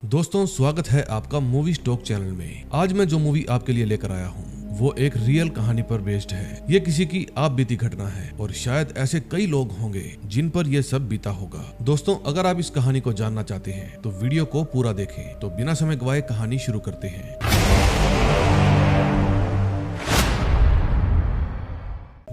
दोस्तों, स्वागत है आपका मूवी स्टॉक चैनल में। आज मैं जो मूवी आपके लिए लेकर आया हूँ वो एक रियल कहानी पर बेस्ड है। ये किसी की आप बीती घटना है और शायद ऐसे कई लोग होंगे जिन पर यह सब बीता होगा। दोस्तों, अगर आप इस कहानी को जानना चाहते हैं तो वीडियो को पूरा देखें। तो बिना समय गवाए कहानी शुरू करते हैं।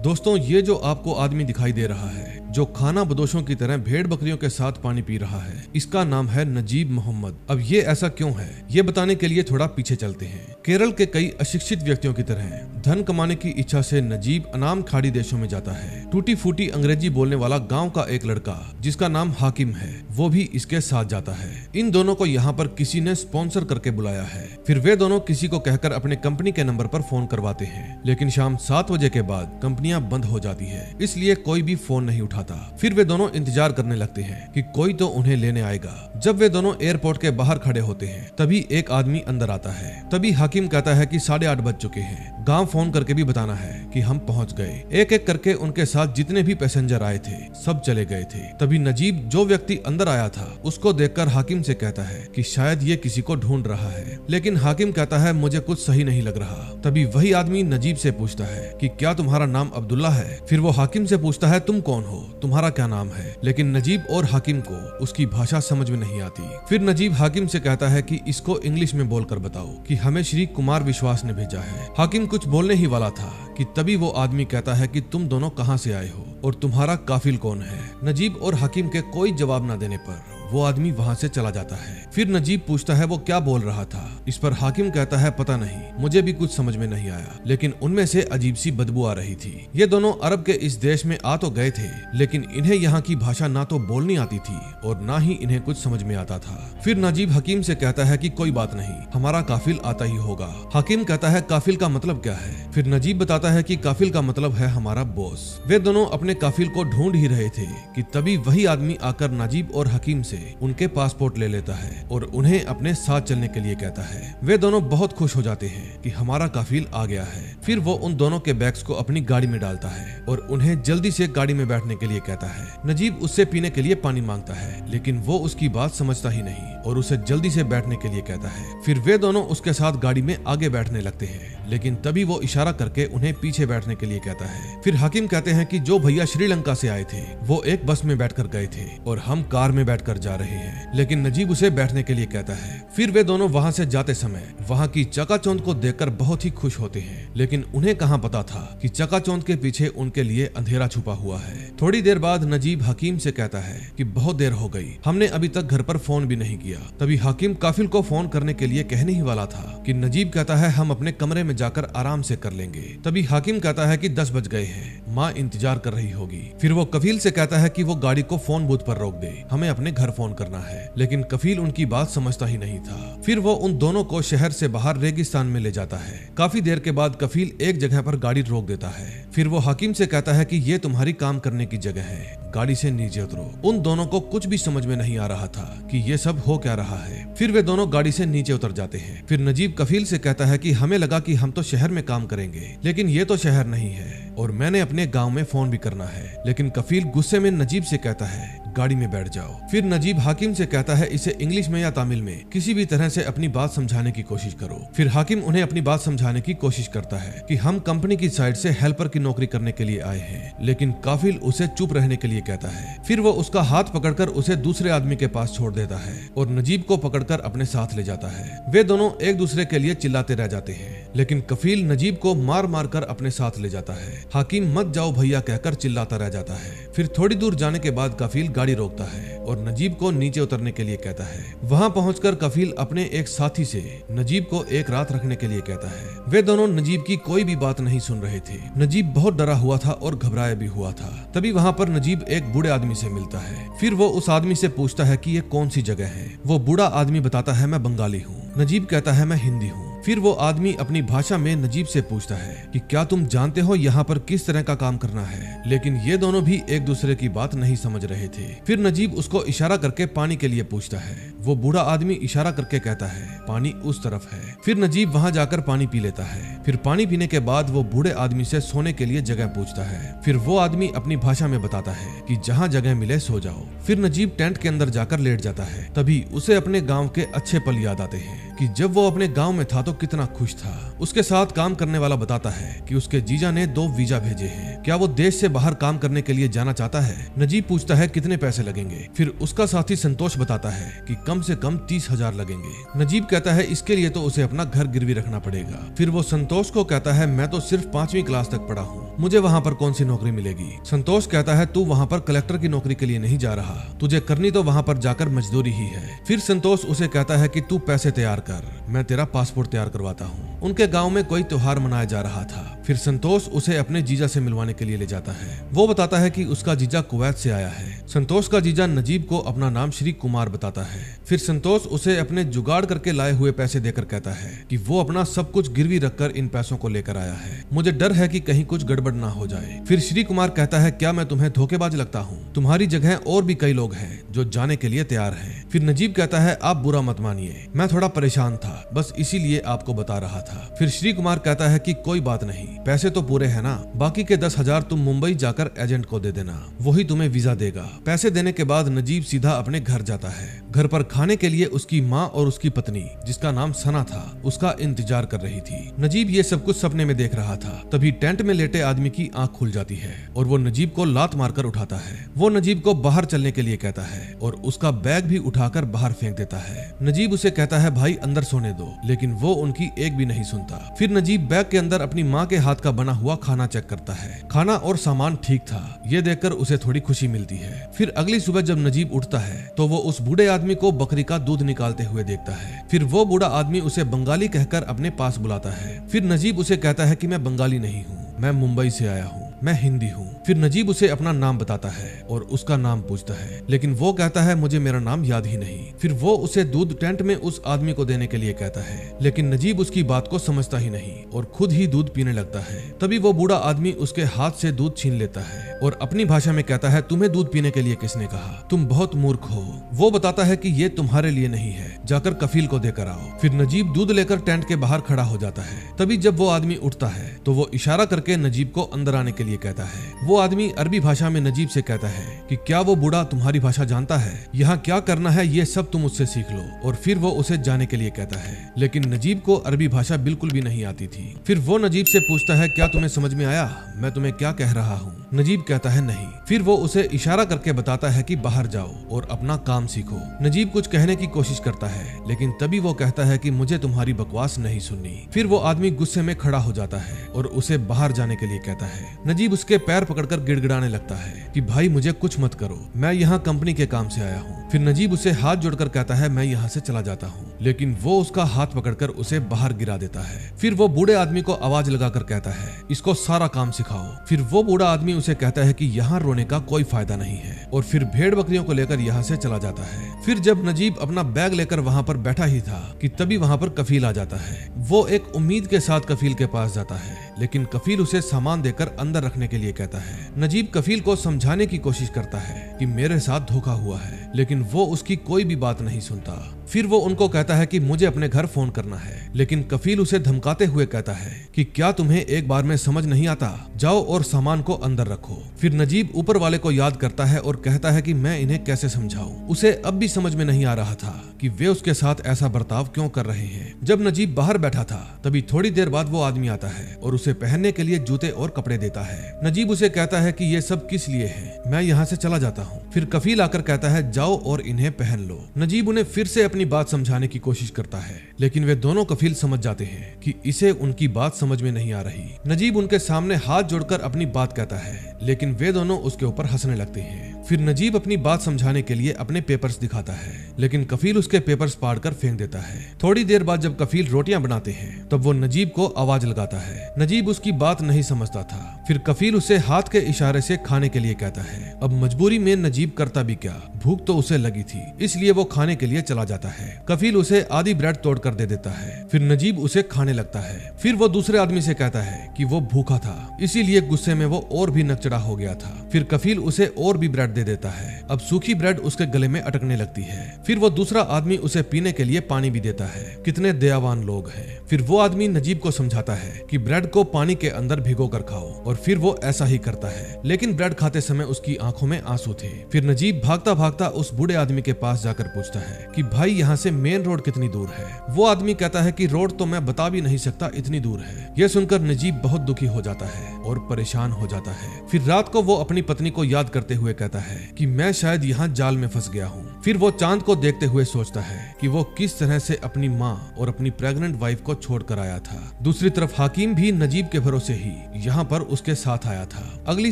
दोस्तों, ये जो आपको आदमी दिखाई दे रहा है, जो खाना बदोशों की तरह भेड़ बकरियों के साथ पानी पी रहा है, इसका नाम है नजीब मोहम्मद। अब ये ऐसा क्यों है, ये बताने के लिए थोड़ा पीछे चलते हैं। केरल के कई अशिक्षित व्यक्तियों की तरह धन कमाने की इच्छा से नजीब अनाम खाड़ी देशों में जाता है। टूटी फूटी अंग्रेजी बोलने वाला गांव का एक लड़का जिसका नाम हाकिम है, वो भी इसके साथ जाता है। इन दोनों को यहाँ पर किसी ने स्पॉन्सर करके बुलाया है। फिर वे दोनों किसी को कहकर अपने कंपनी के नंबर पर फोन करवाते हैं, लेकिन शाम 7 बजे के बाद कंपनियां बंद हो जाती है, इसलिए कोई भी फोन नहीं उठाता। फिर वे दोनों इंतजार करने लगते हैं कि कोई तो उन्हें लेने आएगा। जब वे दोनों एयरपोर्ट के बाहर खड़े होते हैं तभी एक आदमी अंदर आता है। तभी हाकिम कहता है कि 8:30 बज चुके हैं। गांव फोन करके भी बताना है कि हम पहुंच गए। एक एक करके उनके साथ जितने भी पैसेंजर आए थे सब चले गए थे। तभी नजीब, जो व्यक्ति अंदर आया था, उसको देखकर हाकिम से कहता है कि शायद ये किसी को ढूंढ रहा है, लेकिन हाकिम कहता है मुझे कुछ सही नहीं लग रहा। तभी वही आदमी नजीब से पूछता है कि क्या तुम्हारा नाम अब्दुल्ला है? फिर वो हाकिम से पूछता है तुम कौन हो, तुम्हारा क्या नाम है? लेकिन नजीब और हाकिम को उसकी भाषा समझ में नहीं आती। फिर नजीब हाकिम से कहता है कि इसको इंग्लिश में बोलकर बताओ कि हमें श्री कुमार विश्वास ने भेजा है। हाकिम कुछ बोलने ही वाला था कि तभी वो आदमी कहता है कि तुम दोनों कहां से आए हो और तुम्हारा काफिल कौन है? नजीब और हाकिम के कोई जवाब न देने पर वो आदमी वहां से चला जाता है। फिर नजीब पूछता है वो क्या बोल रहा था? इस पर हाकिम कहता है पता नहीं, मुझे भी कुछ समझ में नहीं आया, लेकिन उनमें से अजीब सी बदबू आ रही थी। ये दोनों अरब के इस देश में आ तो गए थे, लेकिन इन्हें यहाँ की भाषा ना तो बोलनी आती थी और ना ही इन्हें कुछ समझ में आता था। फिर नजीब हकीम से कहता है कि कोई बात नहीं, हमारा काफिल आता ही होगा। हाकिम कहता है काफिल का मतलब क्या है? फिर नजीब बताता है कि काफिल का मतलब है हमारा बॉस। वे दोनों अपने काफिल को ढूंढ ही रहे थे कि तभी वही आदमी आकर नजीब और हकीम से उनके पासपोर्ट ले लेता है और उन्हें अपने साथ चलने के लिए कहता है। वे दोनों बहुत खुश हो जाते हैं कि हमारा काफिल आ गया है। फिर वो उन दोनों के बैग्स को अपनी गाड़ी में डालता है और उन्हें जल्दी से गाड़ी में बैठने के लिए कहता है। नजीब उससे पीने के लिए पानी मांगता है, लेकिन वो उसकी बात समझता ही नहीं और उसे जल्दी से बैठने के लिए कहता है। फिर वे दोनों उसके साथ गाड़ी में आगे बैठने लगते हैं, लेकिन तभी वो इशारा करके उन्हें पीछे बैठने के लिए कहता है। फिर हाकिम कहते हैं कि जो भैया श्रीलंका से आए थे वो एक बस में बैठकर गए थे और हम कार में बैठकर जा रहे हैं, लेकिन नजीब उसे बैठने के लिए कहता है। फिर वे दोनों वहां से जाते समय वहां की चकाचौंध को देखकर बहुत ही खुश होते हैं, लेकिन उन्हें कहां पता था कि चकाचौंध के पीछे उनके लिए अंधेरा छुपा हुआ है। थोड़ी देर बाद नजीब हकीम से कहता है कि बहुत देर हो गई, हमने अभी तक घर पर फोन भी नहीं किया। तभी हाकिम काफिल को फोन करने के लिए कहने ही वाला था कि नजीब कहता है हम अपने कमरे में जाकर आराम से कर लेंगे। तभी हाकिम कहता है कि 10 बज गए हैं, माँ इंतजार कर रही होगी। फिर वो कफील से कहता है कि वो गाड़ी को फोन बूथ पर रोक दे, हमें अपने घर फोन करना है, लेकिन कफील उनकी बात समझता ही नहीं था। फिर वो उन दोनों को शहर से बाहर रेगिस्तान में ले जाता है। काफी देर के बाद कफील एक जगह पर गाड़ी रोक देता है। फिर वो हाकिम से कहता है कि ये तुम्हारी काम करने की जगह है, गाड़ी से नीचे उतरो। उन दोनों को कुछ भी समझ में नहीं आ रहा था कि ये सब हो क्या रहा है। फिर वे दोनों गाड़ी से नीचे उतर जाते हैं। फिर नजीब कफील से कहता है कि हमें लगा कि हम तो शहर में काम करेंगे, लेकिन ये तो शहर नहीं है और मैंने अपने गांव में फोन भी करना है। लेकिन कफील गुस्से में नजीब से कहता है गाड़ी में बैठ जाओ। फिर नजीब हाकिम से कहता है इसे इंग्लिश में या तमिल में किसी भी तरह से अपनी बात समझाने की कोशिश करो। फिर हाकिम उन्हें अपनी बात समझाने की कोशिश करता है कि हम कंपनी की साइड से हेल्पर की नौकरी करने के लिए आए हैं, लेकिन काफिल उसे चुप रहने के लिए कहता है। फिर वो उसका हाथ पकड़कर उसे दूसरे आदमी के पास छोड़ देता है और नजीब को पकड़कर अपने साथ ले जाता है। वे दोनों एक दूसरे के लिए चिल्लाते रह जाते हैं, लेकिन कफील नजीब को मार मार कर अपने साथ ले जाता है। हाकिम मत जाओ भैया कहकर चिल्लाता रह जाता है। फिर थोड़ी दूर जाने के बाद कफील गाड़ी रोकता है और नजीब को नीचे उतरने के लिए कहता है। वहां पहुंचकर कफील अपने एक साथी से नजीब को एक रात रखने के लिए कहता है। वे दोनों नजीब की कोई भी बात नहीं सुन रहे थे। नजीब बहुत डरा हुआ था और घबराया भी हुआ था। तभी वहां पर नजीब एक बूढ़े आदमी से मिलता है। फिर वो उस आदमी से पूछता है कि ये कौन सी जगह है। वो बूढ़ा आदमी बताता है मैं बंगाली हूँ। नजीब कहता है मैं हिंदी हूँ। फिर वो आदमी अपनी भाषा में नजीब से पूछता है कि क्या तुम जानते हो यहाँ पर किस तरह का काम करना है, लेकिन ये दोनों भी एक दूसरे की बात नहीं समझ रहे थे। फिर नजीब उसको इशारा करके पानी के लिए पूछता है। वो बूढ़ा आदमी इशारा करके कहता है पानी उस तरफ है। फिर नजीब वहाँ जाकर पानी पी लेता है। फिर पानी पीने के बाद वो बूढ़े आदमी से सोने के लिए जगह पूछता है। फिर वो आदमी अपनी भाषा में बताता है कि जहाँ जगह मिले सो जाओ। फिर नजीब टेंट के अंदर जाकर लेट जाता है। तभी उसे अपने गाँव के अच्छे पल याद आते हैं कि जब वो अपने गाँव में था तो कितना खुश था। उसके साथ काम करने वाला बताता है कि उसके जीजा ने 2 वीजा भेजे हैं। क्या वो देश से बाहर काम करने के लिए जाना चाहता है? नजीब पूछता है कितने पैसे लगेंगे। फिर उसका साथी संतोष बताता है कि कम से कम 30,000 लगेंगे। नजीब कहता है इसके लिए तो उसे अपना घर गिरवी रखना पड़ेगा। फिर वो संतोष को कहता है मैं तो सिर्फ 5वीं क्लास तक पढ़ा हूँ, मुझे वहाँ पर कौन सी नौकरी मिलेगी। संतोष कहता है तू वहाँ पर कलेक्टर की नौकरी के लिए नहीं जा रहा, तुझे करनी तो वहाँ पर जाकर मजदूरी ही है। फिर संतोष उसे कहता है कि तू पैसे तैयार कर, मैं तेरा पासपोर्ट तैयार करवाता हूँ। उनके गांव में कोई त्योहार मनाया जा रहा था। फिर संतोष उसे अपने जीजा से मिलवाने के लिए ले जाता है। वो बताता है कि उसका जीजा कुवैत से आया है। संतोष का जीजा नजीब को अपना नाम श्री कुमार बताता है। फिर संतोष उसे अपने जुगाड़ करके लाए हुए पैसे देकर कहता है कि वो अपना सब कुछ गिरवी रखकर इन पैसों को लेकर आया है, मुझे डर है कि कहीं कुछ गड़बड़ ना हो जाए। फिर श्री कुमार कहता है क्या मैं तुम्हें धोखेबाज लगता हूँ? तुम्हारी जगह और भी कई लोग हैं जो जाने के लिए तैयार हैं। फिर नजीब कहता है आप बुरा मत मानिए, मैं थोड़ा परेशान था, बस इसीलिए आपको बता रहा था। फिर श्री कुमार कहता है कि कोई बात नहीं, पैसे तो पूरे है ना, बाकी के 10,000 तुम मुंबई जाकर एजेंट को दे देना, वही तुम्हें वीजा देगा। पैसे देने के बाद नजीब सीधा अपने घर जाता है। घर पर खाने के लिए उसकी माँ और उसकी पत्नी, जिसका नाम सना था, उसका इंतजार कर रही थी। नजीब ये सब कुछ सपने में देख रहा था। तभी टेंट में लेटे आदमी की आंख खुल जाती है और वो नजीब को लात मारकर उठाता है। वो नजीब को बाहर चलने के लिए कहता है और उसका बैग भी उठाकर बाहर फेंक देता है। नजीब उसे कहता है भाई अंदर सोने दो, लेकिन वो उनकी एक भी नहीं सुनता। फिर नजीब बैग के अंदर अपनी माँ के हाथ का बना हुआ खाना चेक करता है। खाना और सामान ठीक था, ये देखकर उसे थोड़ी खुशी मिलती है। फिर अगली सुबह जब नजीब उठता है तो वो उस बूढ़े आदमी को बकरी का दूध निकालते हुए देखता है। फिर वो बूढ़ा आदमी उसे बंगाली कहकर अपने पास बुलाता है। फिर नजीब उसे कहता है कि मैं बंगाली नहीं हूँ, मैं मुंबई से आया हूँ, मैं हिंदी हूँ। फिर नजीब उसे अपना नाम बताता है और उसका नाम पूछता है, लेकिन वो कहता है मुझे मेरा नाम याद ही नहीं। फिर वो उसे दूध टेंट में उस आदमी को देने के लिए कहता है, लेकिन नजीब उसकी बात को समझता ही नहीं और खुद ही दूध पीने लगता है। तभी वो बूढ़ा आदमी उसके हाथ से दूध छीन लेता है और अपनी भाषा में कहता है तुम्हें दूध पीने के लिए किसने कहा, तुम बहुत मूर्ख हो। वो बताता है कि ये तुम्हारे लिए नहीं है, जाकर कफील को देकर आओ। फिर नजीब दूध लेकर टेंट के बाहर खड़ा हो जाता है। तभी जब वो आदमी उठता है तो वो इशारा करके नजीब को अंदर आने के लिए कहता है। वो आदमी अरबी भाषा में नजीब से कहता है कि क्या वो बूढ़ा तुम्हारी भाषा जानता है, यहाँ क्या करना है ये सब तुम उससे सीख लो। और फिर वो उसे जाने के लिए कहता है, लेकिन नजीब को अरबी भाषा बिल्कुल भी नहीं आती थी। फिर वो नजीब से पूछता है क्या तुम्हें समझ में आया मैं तुम्हें क्या कह रहा हूँ? नजीब कहता है नहीं। फिर वो उसे इशारा करके बताता है कि बाहर जाओ और अपना काम सीखो। नजीब कुछ कहने की कोशिश करता है, लेकिन तभी वो कहता है कि मुझे तुम्हारी बकवास नहीं सुननी। फिर वो आदमी गुस्से में खड़ा हो जाता है और उसे बाहर जाने के लिए कहता है। नजीब उसके पैर पकड़कर गिड़गिड़ाने लगता है कि भाई मुझे कुछ मत करो, मैं यहाँ कंपनी के काम से आया हूँ। फिर नजीब उसे हाथ जोड़कर कहता है मैं यहाँ से चला जाता हूँ, लेकिन वो उसका हाथ पकड़कर उसे बाहर गिरा देता है। फिर वो बूढ़े आदमी को आवाज लगाकर कहता है इसको सारा काम सिखाओ। फिर वो बूढ़ा आदमी उसे कहता है कि यहाँ रोने का कोई फायदा नहीं है और फिर भेड़ बकरियों को लेकर यहाँ से चला जाता है। फिर जब नजीब अपना बैग लेकर वहाँ पर बैठा ही था कि तभी वहाँ पर कफील आ जाता है। वो एक उम्मीद के साथ कफील के पास जाता है, लेकिन कफील उसे सामान देकर अंदर रखने के लिए कहता है। नजीब कफील को समझाने की कोशिश करता है कि मेरे साथ धोखा हुआ है, लेकिन वो उसकी कोई भी बात नहीं सुनता। फिर वो उनको कहता है कि मुझे अपने घर फोन करना है, लेकिन कफील उसे धमकाते हुए कहता है कि क्या तुम्हें एक बार में समझ नहीं आता, जाओ और सामान को अंदर रखो। फिर नजीब ऊपर वाले को याद करता है और कहता है कि मैं इन्हें कैसे समझाऊं। उसे अब भी समझ में नहीं आ रहा था कि वे उसके साथ ऐसा बर्ताव क्यों कर रहे हैं। जब नजीब बाहर बैठा था तभी थोड़ी देर बाद वो आदमी आता है और उसे पहनने के लिए जूते और कपड़े देता है। नजीब उसे कहता है कि ये सब किस लिए है, मैं यहाँ से चला जाता हूँ। फिर कफील आकर कहता है जाओ और इन्हें पहन लो। नजीब उन्हें फिर से अपनी बात समझाने की कोशिश करता है, लेकिन वे दोनों कफील समझ जाते हैं कि इसे उनकी बात समझ में नहीं आ रही। नजीब उनके सामने हाथ जोड़कर अपनी बात कहता है, लेकिन वे दोनों उसके ऊपर हंसने लगते हैं। फिर नजीब अपनी बात समझाने के लिए अपने पेपर्स दिखाता है, लेकिन कफील उसके पेपर्स फाड़कर फेंक देता है। थोड़ी देर बाद जब कफील रोटियां बनाते हैं तब वो नजीब को आवाज लगाता है। नजीब उसकी बात नहीं समझता था। फिर कफील उसे हाथ के इशारे से खाने के लिए कहता है। अब मजबूरी में नजीब करता भी क्या, भूख तो उसे लगी थी, इसलिए वो खाने के लिए चला जाता है। कफील उसे आधी ब्रेड तोड़कर दे देता है। फिर नजीब उसे खाने लगता है। फिर वो दूसरे आदमी से कहता है कि वो भूखा था, इसीलिए गुस्से में वो और भी नकचड़ा हो गया था। फिर कफील उसे और भी ब्रेड दे देता है। अब सूखी ब्रेड उसके गले में अटकने लगती है। फिर वो दूसरा आदमी उसे पीने के लिए पानी भी देता है। कितने दयावान लोग हैं। फिर वो आदमी नजीब को समझाता है कि ब्रेड को पानी के अंदर भिगो कर खाओ, और फिर वो ऐसा ही करता है। लेकिन ब्रेड खाते समय उसकी आंखों में आंसू थे। फिर नजीब भागता भागता उस बूढ़े आदमी के पास जाकर पूछता है कि भाई यहाँ से मेन रोड कितनी दूर है। वो आदमी कहता है कि रोड तो मैं बता भी नहीं सकता, इतनी दूर है। यह सुनकर नजीब बहुत दुखी हो जाता है और परेशान हो जाता है। फिर रात को वो अपनी पत्नी को याद करते हुए कहता है कि मैं शायद यहाँ जाल में फंस गया हूँ। फिर वो चांद को देखते हुए सोचता है कि वो किस तरह से अपनी माँ और अपनी प्रेग्नेंट वाइफ को छोड़कर आया था। दूसरी तरफ हाकिम भी नजीब के भरोसे ही यहाँ पर उसके साथ आया था। अगली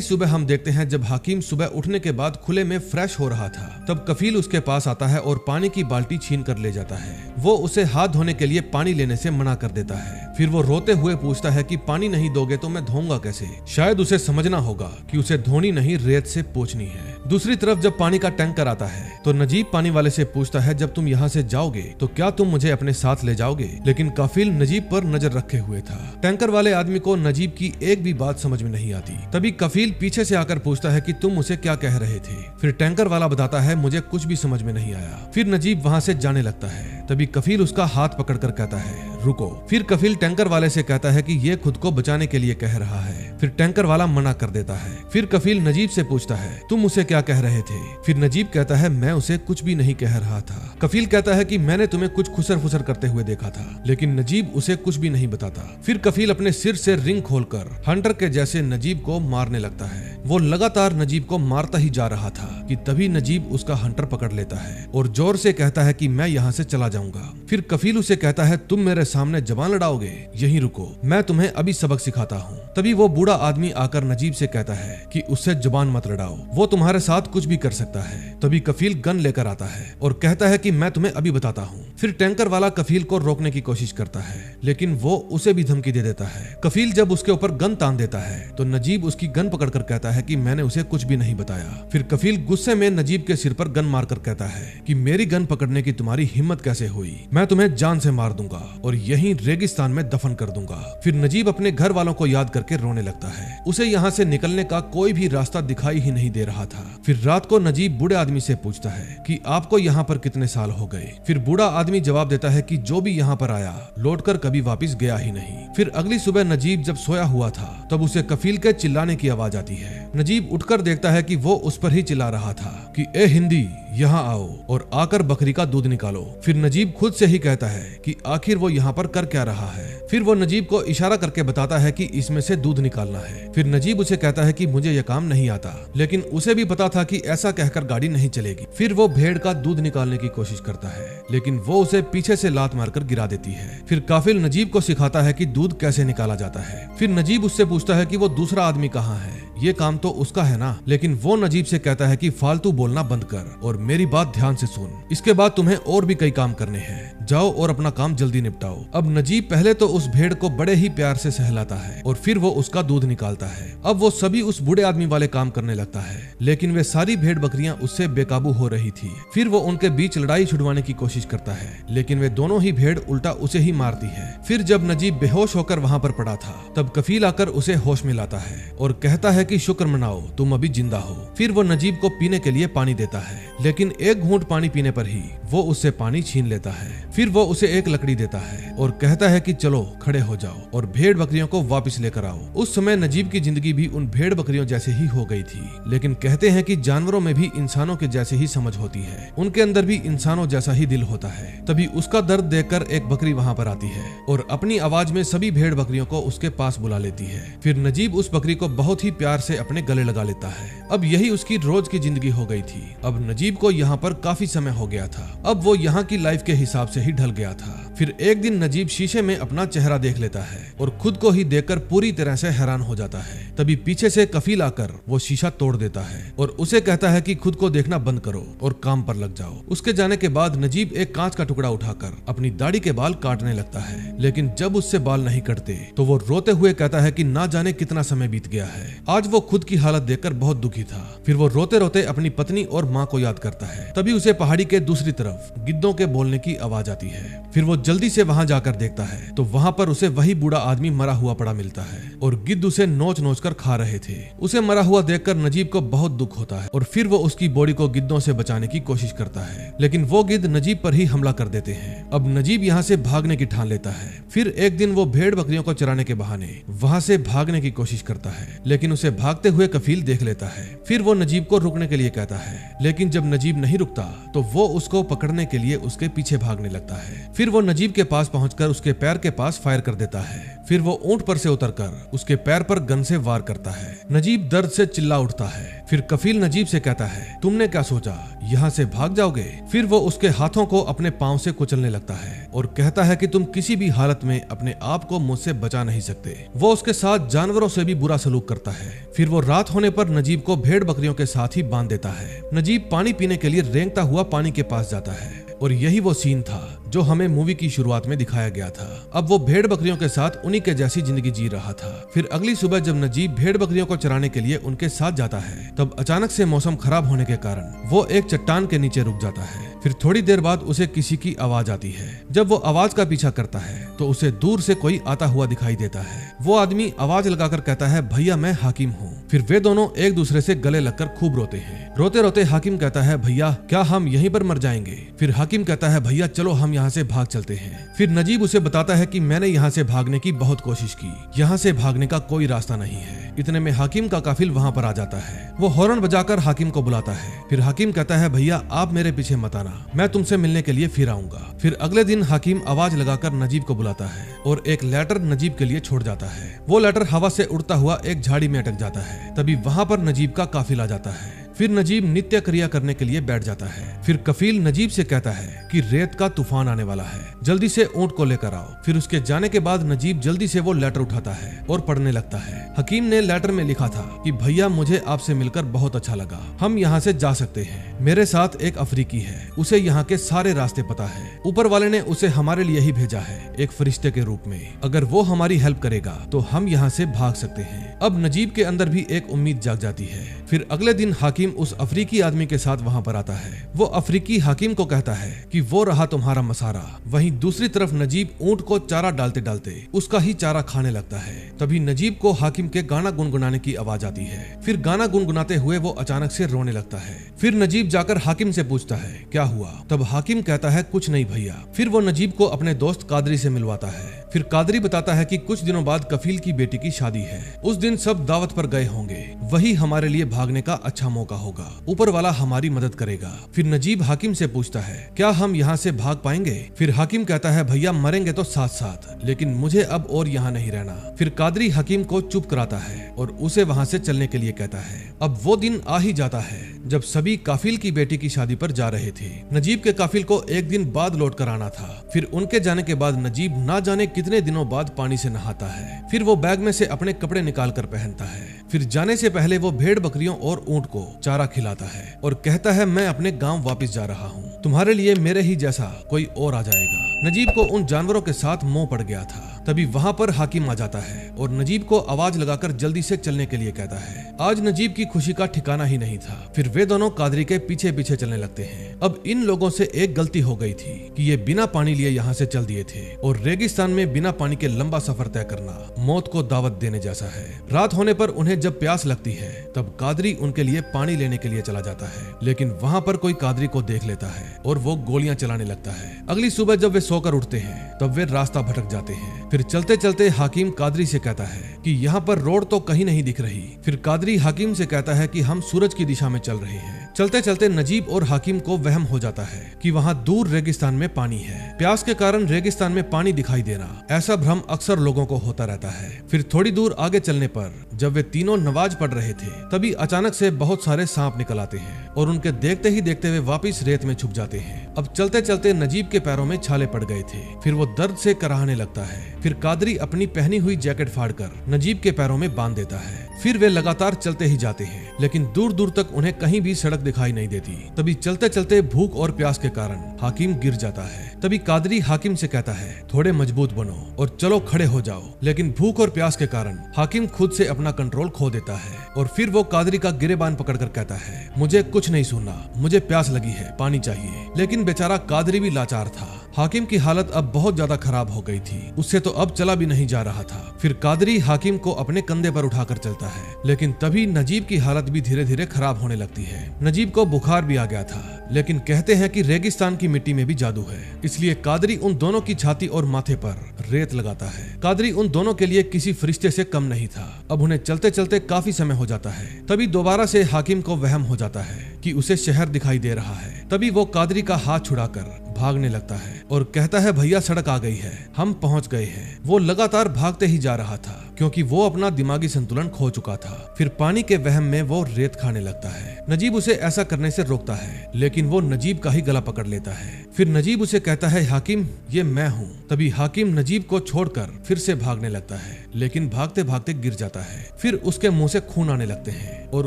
सुबह हम देखते हैं जब हाकिम सुबह उठने के बाद खुले में फ्रेश हो रहा था, तब कफील उसके पास आता है और पानी की बाल्टी छीन कर ले जाता है। वो उसे हाथ धोने के लिए पानी लेने से मना कर देता है। फिर वो रोते हुए पूछता है कि पानी नहीं दोगे तो मैं धोऊंगा कैसे। शायद उसे समझना होगा कि उसे धोनी नहीं, रेत से पोंछनी है। दूसरी तरफ जब पानी का टैंकर आता है तो नजीब पानी वाले से पूछता है जब तुम यहाँ से जाओगे तो क्या तुम मुझे अपने साथ ले जाओगे। लेकिन कफील नजीब पर नजर रखे हुए था। टैंकर वाले आदमी को नजीब की एक भी बात समझ में नहीं आती। तभी कफील पीछे से आकर पूछता है कि तुम उसे क्या कह रहे थे। फिर टैंकर वाला बताता है मुझे कुछ भी समझ में नहीं आया। फिर नजीब वहाँ से जाने लगता है। तभी कफील उसका हाथ पकड़कर कहता है रुको। फिर कफील टैंकर वाले से कहता है कि ये खुद को बचाने के लिए कह रहा है। फिर टैंकर वाला मना कर देता है। फिर कफील नजीब से पूछता है तुम उसे क्या कह रहे थे। फिर नजीब कहता है मैं उसे कुछ भी नहीं कह रहा था। कफील कहता है कि मैंने तुम्हें कुछ खुसर फुसर करते हुए देखा था, लेकिन नजीब उसे कुछ भी नहीं बताता। फिर कफील अपने सिर से रिंग खोलकर हंटर के जैसे नजीब को मारने लगता है। वो लगातार नजीब को मारता ही जा रहा था कि तभी नजीब उसका हंटर पकड़ लेता है और जोर से कहता है कि मैं यहाँ से चला जाऊंगा। फिर कफील उसे कहता है तुम मेरे सामने जबान लड़ाओगे, यहीं रुको, मैं तुम्हें अभी सबक सिखाता हूँ। तभी वो बूढ़ा आदमी आकर नजीब से कहता है कि उससे जुबान मत लड़ाओ, वो तुम्हारे साथ कुछ भी कर सकता है। तभी कफील गन लेकर आता है और कहता है कि मैं तुम्हें अभी बताता हूँ। फिर टैंकर वाला कफील को रोकने की कोशिश करता है, लेकिन वो उसे भी धमकी दे देता है। कफील जब उसके ऊपर गन तान देता है तो नजीब उसकी गन पकड़कर कहता है कि मैंने उसे कुछ भी नहीं बताया। फिर कफील गुस्से में नजीब के सिर पर गन मारकर कहता है कि मेरी गन पकड़ने की तुम्हारी हिम्मत कैसे हुई, मैं तुम्हें जान से मार दूंगा और यहीं रेगिस्तान में दफन कर दूंगा। फिर नजीब अपने घर वालों को याद करके रोने लगता है। उसे यहाँ से निकलने का कोई भी रास्ता दिखाई ही नहीं दे रहा था। फिर रात को नजीब बूढ़े आदमी से पूछता है कि आपको यहाँ पर कितने साल हो गए। फिर बूढ़ा आदमी जवाब देता है कि जो भी यहाँ पर आया लौटकर कभी वापस गया ही नहीं। फिर अगली सुबह नजीब जब सोया हुआ था तब उसे कफील के चिल्लाने की आवाज आती है। नजीब उठकर देखता है कि वो उस पर ही चिल्ला रहा था कि ए हिंदी यहाँ आओ और आकर बकरी का दूध निकालो। फिर नजीब खुद से ही कहता है कि आखिर वो यहाँ पर कर क्या रहा है। फिर वो नजीब को इशारा करके बताता है कि इसमें से दूध निकालना है। फिर नजीब उसे कहता है कि मुझे यह काम नहीं आता, लेकिन उसे भी पता था कि ऐसा कहकर गाड़ी नहीं चलेगी। फिर वो भेड़ का दूध निकालने की कोशिश करता है, लेकिन वो उसे पीछे से लात मारकर गिरा देती है। फिर काफिल नजीब को सिखाता है कि दूध कैसे निकाला जाता है। फिर नजीब उससे पूछता है कि वो दूसरा आदमी कहाँ है, ये काम तो उसका है ना। लेकिन वो नजीब से कहता है कि फालतू बोलना बंद कर और मेरी बात ध्यान से सुन, इसके बाद तुम्हें और भी कई काम करने हैं, जाओ और अपना काम जल्दी निपटाओ। अब नजीब पहले तो उस भेड़ को बड़े ही प्यार से सहलाता है और फिर वो उसका दूध निकालता है। अब वो सभी उस बूढ़े आदमी वाले काम करने लगता है, लेकिन वे सारी भेड़ बकरियां उससे बेकाबू हो रही थी। फिर वो उनके बीच लड़ाई छुड़वाने की कोशिश करता है, लेकिन वे दोनों ही भेड़ उल्टा उसे ही मारती है। फिर जब नजीब बेहोश होकर वहाँ पर पड़ा था तब कफील आकर उसे होश में लाता है और कहता है कि शुक्र मनाओ तुम अभी जिंदा हो। फिर वो नजीब को पीने के लिए पानी देता है, लेकिन एक घूंट पानी पीने पर ही वो उससे पानी छीन लेता है। फिर वो उसे एक लकड़ी देता है और कहता है कि चलो खड़े हो जाओ और भेड़ बकरियों को वापस लेकर आओ। उस समय नजीब की जिंदगी भी उन भेड़ बकरियों जैसे ही हो गई थी, लेकिन कहते हैं कि जानवरों में भी इंसानों के जैसे ही समझ होती है, उनके अंदर भी इंसानों जैसा ही दिल होता है। तभी उसका दर्द देखकर एक बकरी वहाँ पर आती है और अपनी आवाज में सभी भेड़ बकरियों को उसके पास बुला लेती है। फिर नजीब उस बकरी को बहुत ही प्यार से अपने गले लगा लेता है। अब यही उसकी रोज की जिंदगी हो गई थी। अब नजीब को यहाँ पर काफी समय हो गया था। अब वो यहाँ की लाइफ के हिसाब से ही ढल गया था। फिर एक दिन नजीब शीशे में अपना चेहरा देख लेता है और खुद को ही देखकर पूरी तरह से हैरान हो जाता है। तभी पीछे से कफील आकर वो शीशा तोड़ देता है और उसे कहता है कि खुद को देखना बंद करो और काम पर लग जाओ। उसके जाने के बाद नजीब एक कांच का टुकड़ा उठाकर अपनी दाढ़ी के बाल काटने लगता है, लेकिन जब उससे बाल नहीं कटते तो वो रोते हुए कहता है कि ना जाने कितना समय बीत गया है। आज वो खुद की हालत देखकर बहुत दुखी था। फिर वो रोते रोते अपनी पत्नी और माँ को याद करता है। तभी उसे पहाड़ी के दूसरी तरफ गिद्धों के बोलने की आवाज आती है। फिर वो जल्दी से वहां जाकर देखता है तो वहां पर उसे वही बूढ़ा आदमी मरा हुआ पड़ा मिलता है और गिद्ध उसे नोच नोच कर खा रहे थे। उसे मरा हुआ देखकर नजीब को बहुत दुख होता है और फिर वो उसकी बॉडी को गिद्धों से बचाने की कोशिश करता है, लेकिन वो गिद्ध नजीब पर ही हमला कर देते हैं। अब नजीब यहाँ से भागने की ठान लेता है। फिर एक दिन वो भेड़ बकरियों को चराने के बहाने वहाँ से भागने की कोशिश करता है, लेकिन उसे भागते हुए कफील देख लेता है। फिर वो नजीब को रुकने के लिए कहता है, लेकिन जब नजीब नहीं रुकता तो वो उसको पकड़ने के लिए उसके पीछे भागने लगता है। फिर वो नजीब के पास पहुंचकर उसके पैर के पास फायर कर देता है। फिर वो ऊंट पर से उतरकर उसके पैर पर गन से वार करता है। नजीब दर्द से चिल्ला उठता है। फिर कफील नजीब से कहता है, तुमने क्या सोचा, यहाँ से भाग जाओगे? फिर वो उसके हाथों को अपने पांव से कुचलने लगता है और कहता है कि तुम किसी भी हालत में अपने आप को मुझसे बचा नहीं सकते। वो उसके साथ जानवरों से भी बुरा सलूक करता है। फिर वो रात होने पर नजीब को भेड़ बकरियों के साथ ही बांध देता है। नजीब पानी पीने के लिए रेंगता हुआ पानी के पास जाता है और यही वो सीन था जो हमें मूवी की शुरुआत में दिखाया गया था। अब वो भेड़ बकरियों के साथ उन्हीं के जैसी जिंदगी जी रहा था। फिर अगली सुबह जब नजीब भेड़ बकरियों को चराने के लिए उनके साथ जाता है तब अचानक से मौसम खराब होने के कारण वो एक चट्टान के नीचे रुक जाता है। फिर थोड़ी देर बाद उसे किसी की आवाज आती है। जब वो आवाज का पीछा करता है तो उसे दूर से कोई आता हुआ दिखाई देता है। वो आदमी आवाज लगाकर कहता है, भैया मैं हाकिम हूँ। फिर वे दोनों एक दूसरे से गले लगकर खूब रोते हैं। रोते रोते हाकिम कहता है, भैया क्या हम यहीं पर मर जाएंगे? फिर हाकिम कहता है, भैया चलो हम यहाँ से भाग चलते हैं। फिर नजीब उसे बताता है कि मैंने यहाँ से भागने की बहुत कोशिश की, यहाँ से भागने का कोई रास्ता नहीं है। इतने में हाकिम का काफिल वहाँ पर आ जाता है। वो हॉर्न बजाकर हाकिम को बुलाता है। फिर हाकिम कहता है, भैया आप मेरे पीछे मत आना, मैं तुमसे मिलने के लिए फिर आऊंगा। फिर अगले दिन हाकिम आवाज लगाकर नजीब को बुलाता है और एक लेटर नजीब के लिए छोड़ जाता है। वो लेटर हवा से उड़ता हुआ एक झाड़ी में अटक जाता है। तभी वहाँ पर नजीब का काफिला आ जाता है। फिर नजीब नित्य क्रिया करने के लिए बैठ जाता है। फिर कफील नजीब से कहता है कि रेत का तूफान आने वाला है, जल्दी से ऊंट को लेकर आओ। फिर उसके जाने के बाद नजीब जल्दी से वो लेटर उठाता है और पढ़ने लगता है। हकीम ने लेटर में लिखा था कि भैया मुझे आपसे मिलकर बहुत अच्छा लगा, हम यहाँ से जा सकते हैं। मेरे साथ एक अफ्रीकी है, उसे यहाँ के सारे रास्ते पता है। ऊपर वाले ने उसे हमारे लिए ही भेजा है, एक फरिश्ते के रूप में। अगर वो हमारी हेल्प करेगा तो हम यहाँ से भाग सकते हैं। अब नजीब के अंदर भी एक उम्मीद जाग जाती है। फिर अगले दिन हाकिम उस अफ्रीकी आदमी के साथ वहाँ पर आता है। वो अफ्रीकी हाकिम को कहता है कि वो रहा तुम्हारा मसारा। वहीं दूसरी तरफ नजीब ऊंट को चारा डालते डालते उसका ही चारा खाने लगता है। तभी नजीब को हाकिम के गाना गुनगुनाने की आवाज आती है। फिर गाना गुनगुनाते हुए वो अचानक से रोने लगता है। फिर नजीब जाकर हाकिम से पूछता है क्या हुआ? तब हाकिम कहता है कुछ नहीं भैया। फिर वो नजीब को अपने दोस्त कादरी से मिलवाता है। फिर कादरी बताता है कि कुछ दिनों बाद कफील की बेटी की शादी है, उस दिन सब दावत पर गए होंगे, वही हमारे लिए भागने का अच्छा मौका होगा, ऊपर वाला हमारी मदद करेगा। फिर नजीब हाकिम से पूछता है क्या हम यहाँ से भाग पाएंगे? फिर हाकिम कहता है भैया मरेंगे तो साथ साथ, लेकिन मुझे अब और यहाँ नहीं रहना। फिर कादरी हाकिम को चुप कराता है और उसे वहाँ से चलने के लिए कहता है। अब वो दिन आ ही जाता है जब सभी काफिल की बेटी की शादी पर जा रहे थे। नजीब के काफिल को एक दिन बाद लौट कर आना था। फिर उनके जाने के बाद नजीब ना जाने कितने दिनों बाद पानी से नहाता है। फिर वो बैग में से अपने कपड़े निकाल कर पहनता है। फिर जाने से पहले वो भेड़ बकरियों और ऊंट को चारा खिलाता है और कहता है मैं अपने गांव वापस जा रहा हूँ, तुम्हारे लिए मेरे ही जैसा कोई और आ जाएगा। नजीब को उन जानवरों के साथ मोह पड़ गया था। तभी वहाँ पर हाकिम आ जाता है और नजीब को आवाज लगाकर जल्दी से चलने के लिए कहता है। आज नजीब की खुशी का ठिकाना ही नहीं था। फिर वे दोनों कादरी के पीछे पीछे चलने लगते हैं। अब इन लोगों से एक गलती हो गई थी कि ये बिना पानी लिए यहाँ से चल दिए थे और रेगिस्तान में बिना पानी के लंबा सफर तय करना मौत को दावत देने जैसा है। रात होने पर उन्हें जब प्यास लगती है तब कादरी उनके लिए पानी लेने के लिए चला जाता है, लेकिन वहाँ पर कोई कादरी को देख लेता है और वो गोलियां चलाने लगता है। अगली सुबह जब वे सोकर उठते हैं तब वे रास्ता भटक जाते हैं। फिर चलते चलते हाकिम कादरी से कहता है कि यहाँ पर रोड तो कहीं नहीं दिख रही। फिर कादरी हाकिम से कहता है कि हम सूरज की दिशा में चल रहे हैं, चलते चलते नजीब और हाकिम को वहम हो जाता है कि वहाँ दूर रेगिस्तान में पानी है। प्यास के कारण रेगिस्तान में पानी दिखाई देना, ऐसा भ्रम अक्सर लोगों को होता रहता है। फिर थोड़ी दूर आगे चलने पर जब वे तीनों नमाज पढ़ रहे थे तभी अचानक से बहुत सारे सांप निकल आते हैं और उनके देखते ही देखते वे वापिस रेत में छुप जाते हैं। अब चलते चलते नजीब के पैरों में छाले पड़ गए थे। फिर वो दर्द से कराहने लगता है। फिर कादरी अपनी पहनी हुई जैकेट फाड़कर नजीब के पैरों में बांध देता है। फिर वे लगातार चलते ही जाते हैं, लेकिन दूर दूर तक उन्हें कहीं भी सड़क दिखाई नहीं देती। तभी चलते चलते भूख और प्यास के कारण हाकिम गिर जाता है। तभी कादरी हाकिम से कहता है, थोड़े मजबूत बनो और चलो खड़े हो जाओ। लेकिन भूख और प्यास के कारण हाकिम खुद से अपना कंट्रोल खो देता है और फिर वो कादरी का गिरेबान पकड़कर कहता है, मुझे कुछ नहीं सुनना, मुझे प्यास लगी है, पानी चाहिए। लेकिन बेचारा कादरी भी लाचार था। हाकिम की हालत अब बहुत ज्यादा खराब हो गई थी, उससे तो अब चला भी नहीं जा रहा था। फिर कादरी हाकिम को अपने कंधे पर उठाकर चलता है, लेकिन तभी नजीब की हालत भी धीरे धीरे खराब होने लगती है। नजीब को बुखार भी आ गया था, लेकिन कहते हैं कि रेगिस्तान की मिट्टी में भी जादू है, इसलिए कादरी उन दोनों की छाती और माथे पर रेत लगाता है। कादरी उन दोनों के लिए किसी फरिश्ते से कम नहीं था। अब उन्हें चलते चलते काफी समय हो जाता है। तभी दोबारा से हाकिम को वहम हो जाता है कि उसे शहर दिखाई दे रहा है। तभी वो कादरी का हाथ छुड़ाकर भागने लगता है और कहता है, भैया सड़क आ गई है, हम पहुंच गए हैं। वो लगातार भागते ही जा रहा था क्योंकि वो अपना दिमागी संतुलन खो चुका था। फिर पानी के वहम में वो रेत खाने लगता है। नजीब उसे ऐसा करने से रोकता है, लेकिन वो नजीब का ही गला पकड़ लेता है। फिर नजीब उसे कहता है, हाकिम ये मैं हूँ। तभी हाकिम नजीब को छोड़कर फिर से भागने लगता है, लेकिन भागते भागते गिर जाता है। फिर उसके मुंह से खून आने लगते हैं और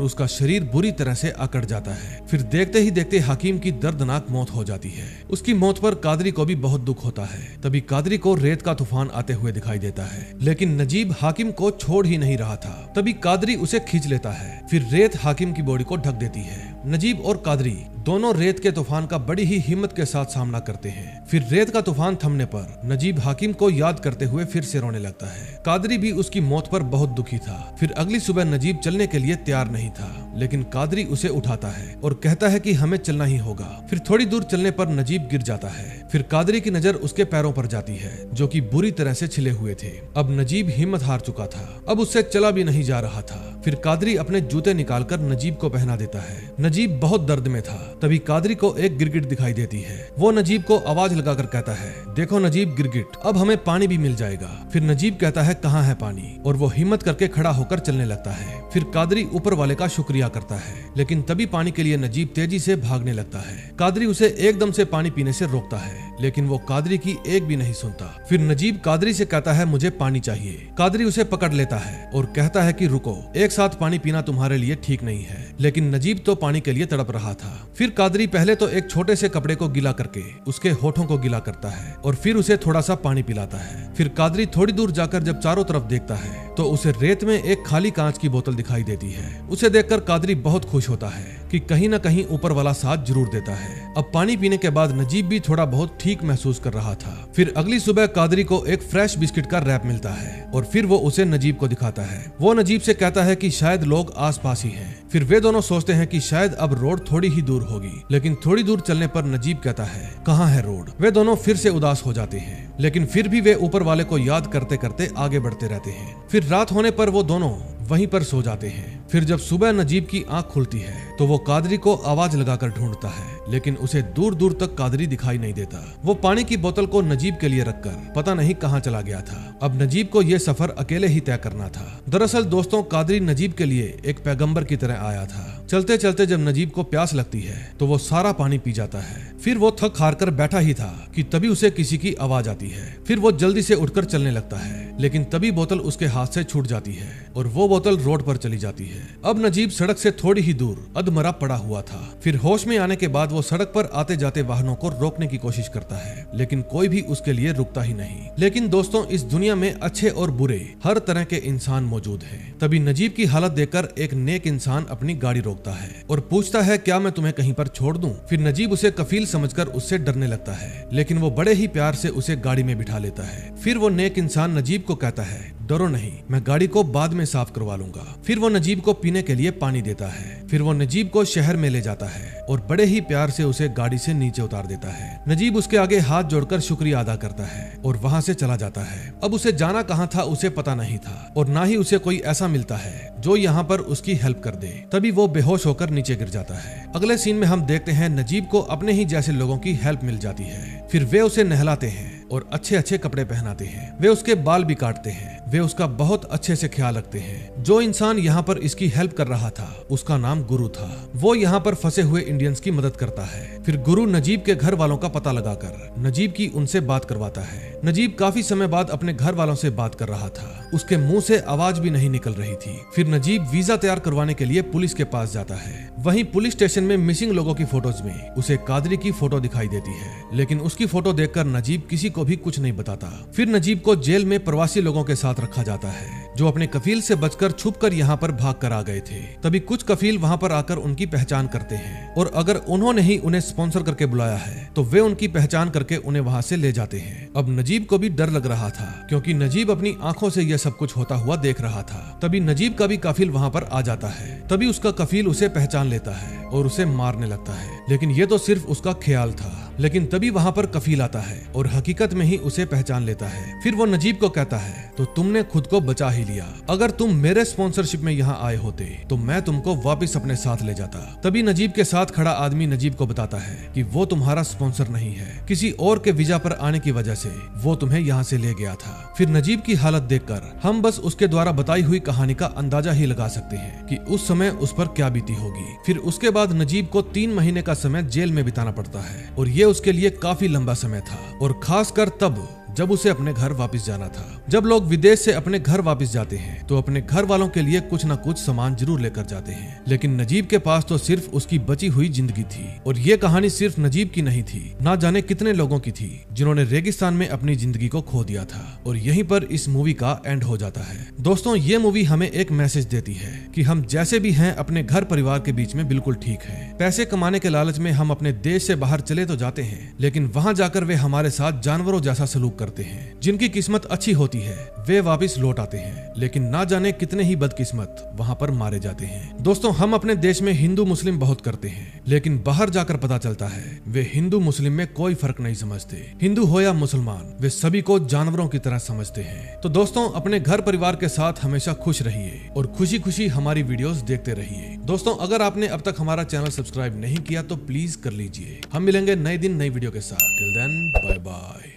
उसका शरीर बुरी तरह से अकड़ जाता है। फिर देखते ही देखते हाकिम की दर्दनाक मौत हो जाती है। उसकी मौत पर कादरी को भी बहुत दुख होता है। तभी कादरी को रेत का तूफान आते हुए दिखाई देता है, लेकिन नजीब हाकिम को छोड़ ही नहीं रहा था। तभी कादरी उसे खींच लेता है। फिर रेत हाकिम की बॉडी को ढक देती है। नजीब और कादरी दोनों रेत के तूफान का बड़ी ही हिम्मत के साथ सामना करते हैं। फिर रेत का तूफान थमने पर नजीब हाकिम को याद करते हुए फिर से रोने लगता है। कादरी भी उसकी मौत पर बहुत दुखी था। फिर अगली सुबह नजीब चलने के लिए तैयार नहीं था, लेकिन कादरी उसे उठाता है और कहता है कि हमें चलना ही होगा। फिर थोड़ी दूर चलने पर नजीब गिर जाता है। फिर कादरी की नजर उसके पैरों पर जाती है, जो कि बुरी तरह से छिले हुए थे। अब नजीब हिम्मत हार चुका था, अब उससे चला भी नहीं जा रहा था। फिर कादरी अपने जूते निकालकर नजीब को पहना देता है। नजीब बहुत दर्द में था। तभी कादरी को एक गिरगिट दिखाई देती है। वो नजीब को आवाज लगाकर कहता है, देखो नजीब गिरगिट, अब हमें पानी भी मिल जाएगा। फिर नजीब कहता है, कहाँ है पानी, और वो हिम्मत करके खड़ा होकर चलने लगता है। फिर कादरी ऊपर वाले का शुक्रिया करता है, लेकिन तभी पानी के लिए नजीब तेजी से भागने लगता है। कादरी उसे एकदम से पानी पीने से रोकता है, लेकिन वो कादरी की एक भी नहीं सुनता। फिर नजीब कादरी से कहता है, मुझे पानी चाहिए। कादरी उसे पकड़ लेता है और कहता है कि रुको, एक साथ पानी पीना तुम्हारे लिए ठीक नहीं है। लेकिन नजीब तो पानी के लिए तड़प रहा था। फिर कादरी पहले तो एक छोटे से कपड़े को गीला करके उसके होठों को गीला करता है और फिर उसे थोड़ा सा पानी पिलाता है। फिर कादरी थोड़ी दूर जाकर जब चारों तरफ देखता है तो उसे रेत में एक खाली कांच की बोतल दिखाई देती है। उसे देखकर कादरी बहुत खुश होता है कि कहीं न कहीं ऊपर वाला साथ जरूर देता है। अब पानी पीने के बाद नजीब भी थोड़ा बहुत ठीक महसूस कर रहा था। फिर अगली सुबह कादरी को एक फ्रेश बिस्किट का रैप मिलता है और फिर वो उसे नजीब को दिखाता है। वो नजीब से कहता है कि शायद लोग आसपास ही हैं। फिर वे दोनों सोचते हैं कि शायद अब रोड थोड़ी ही दूर होगी, लेकिन थोड़ी दूर चलने पर नजीब कहता है, कहाँ है रोड। वे दोनों फिर से उदास हो जाते हैं, लेकिन फिर भी वे ऊपर वाले को याद करते करते आगे बढ़ते रहते हैं। फिर रात होने पर वो दोनों वहीं पर सो जाते हैं। फिर जब सुबह नजीब की आंख खुलती है तो वो कादरी को आवाज लगाकर ढूंढता है, लेकिन उसे दूर दूर तक कादरी दिखाई नहीं देता। वो पानी की बोतल को नजीब के लिए रखकर पता नहीं कहाँ चला गया था। अब नजीब को ये सफर अकेले ही तय करना था। दरअसल दोस्तों, कादरी नजीब के लिए एक पैगंबर की तरह आया था। चलते चलते जब नजीब को प्यास लगती है तो वो सारा पानी पी जाता है। फिर वो थक हार कर बैठा ही था कि तभी उसे किसी की आवाज आती है। फिर वो जल्दी से उठकर चलने लगता है, लेकिन तभी बोतल उसके हाथ से छूट जाती है और वो बोतल रोड पर चली जाती है। अब नजीब सड़क से थोड़ी ही दूर अधमरा पड़ा हुआ था। फिर होश में आने के बाद वो सड़क पर आते जाते वाहनों को रोकने की कोशिश करता है, लेकिन कोई भी उसके लिए रुकता ही नहीं। लेकिन दोस्तों, इस दुनिया में अच्छे और बुरे हर तरह के इंसान मौजूद हैं। तभी नजीब की हालत देखकर एक नेक इंसान अपनी गाड़ी रोकता है और पूछता है, क्या मैं तुम्हें कहीं पर छोड़ दूं? फिर नजीब उसे कफील समझकर उससे डरने लगता है, लेकिन वो बड़े ही प्यार से उसे गाड़ी में बिठा लेता है। फिर वो नेक इंसान नजीब को कहता है, डरो नहीं, मैं गाड़ी को बाद में साफ करवा लूंगा। फिर वो नजीब को पीने के लिए पानी देता है। फिर वो नजीब को शहर में ले जाता है और बड़े ही प्यार से उसे गाड़ी से नीचे उतार देता है। नजीब उसके आगे हाथ जोड़कर शुक्रिया अदा करता है और वहाँ से चला जाता है। अब उसे जाना कहाँ था उसे पता नहीं था और ना ही उसे कोई ऐसा मिलता है जो यहाँ पर उसकी हेल्प कर दे। तभी वो बेहोश होकर नीचे गिर जाता है। अगले सीन में हम देखते हैं नजीब को अपने ही जैसे लोगों की हेल्प मिल जाती है। फिर वे उसे नहलाते हैं और अच्छे अच्छे कपड़े पहनाते हैं। वे उसके बाल भी काटते हैं। वे उसका बहुत अच्छे से ख्याल रखते हैं। जो इंसान यहाँ पर इसकी हेल्प कर रहा था उसका नाम गुरु था। वो यहाँ पर फंसे हुए इंडियंस की मदद करता है। फिर गुरु नजीब के घर वालों का पता लगाकर नजीब की उनसे बात करवाता है। नजीब काफी समय बाद अपने घर वालों से बात कर रहा था। उसके मुंह से आवाज भी नहीं निकल रही थी। फिर नजीब वीजा तैयार करवाने के लिए पुलिस के पास जाता है। वहीं पुलिस स्टेशन में मिसिंग लोगों की फोटोज में उसे कादरी की फोटो दिखाई देती है, लेकिन उसकी फोटो देखकर नजीब किसी को भी कुछ नहीं बताता। फिर नजीब को जेल में प्रवासी लोगों के साथ रखा जाता है जो अपने कफील से बचकर छुपकर यहाँ पर भाग कर आ गए थे। तभी कुछ कफील वहाँ पर आकर उनकी पहचान करते हैं और अगर उन्होंने ही उन्हें स्पॉन्सर करके बुलाया है तो वे उनकी पहचान करके उन्हें वहाँ से ले जाते हैं। अब नजीब को भी डर लग रहा था क्योंकि नजीब अपनी आंखों से यह सब कुछ होता हुआ देख रहा था। तभी नजीब का भी कफील वहाँ पर आ जाता है। तभी उसका कफील उसे पहचान लेता है और उसे मारने लगता है, लेकिन ये तो सिर्फ उसका ख्याल था। लेकिन तभी वहाँ पर कफील आता है और हकीकत में ही उसे पहचान लेता है। फिर वो नजीब को कहता है, तो तुमने खुद को बचा ही लिया। अगर तुम मेरे स्पॉन्सरशिप में यहाँ आए होते तो मैं तुमको वापस अपने साथ ले जाता। तभी नजीब के साथ खड़ा आदमी नजीब को बताता है कि वो तुम्हारा स्पॉन्सर नहीं है, किसी और के वीजा पर आने की वजह से वो तुम्हें यहाँ से ले गया था। फिर नजीब की हालत देखकर हम बस उसके द्वारा बताई हुई कहानी का अंदाजा ही लगा सकते हैं कि उस समय उस पर क्या बीती होगी। फिर उसके बाद नजीब को 3 महीने का समय जेल में बिताना पड़ता है और ये उसके लिए काफी लंबा समय था, और खासकर तब जब उसे अपने घर वापस जाना था। जब लोग विदेश से अपने घर वापस जाते हैं तो अपने घर वालों के लिए कुछ न कुछ सामान जरूर लेकर जाते हैं, लेकिन नजीब के पास तो सिर्फ उसकी बची हुई जिंदगी थी। और ये कहानी सिर्फ नजीब की नहीं थी, ना जाने कितने लोगों की थी जिन्होंने रेगिस्तान में अपनी जिंदगी को खो दिया था। और यहीं पर इस मूवी का एंड हो जाता है। दोस्तों, ये मूवी हमें एक मैसेज देती है कि हम जैसे भी हैं अपने घर परिवार के बीच में बिल्कुल ठीक है। पैसे कमाने के लालच में हम अपने देश से बाहर चले तो जाते हैं, लेकिन वहाँ जाकर वे हमारे साथ जानवरों जैसा सलूक करते हैं। जिनकी किस्मत अच्छी होती है वे वापस लौट आते हैं, लेकिन ना जाने कितने ही बदकिस्मत वहाँ पर मारे जाते हैं। दोस्तों, हम अपने देश में हिंदू मुस्लिम बहुत करते हैं, लेकिन बाहर जाकर पता चलता है वे हिंदू मुस्लिम में कोई फर्क नहीं समझते। हिंदू हो या मुसलमान, वे सभी को जानवरों की तरह समझते हैं। तो दोस्तों, अपने घर परिवार के साथ हमेशा खुश रहिए और खुशी खुशी हमारी वीडियोस देखते रहिए। दोस्तों, अगर आपने अब तक हमारा चैनल सब्सक्राइब नहीं किया तो प्लीज कर लीजिए। हम मिलेंगे नए दिन नई वीडियो के साथ। Till then, bye bye.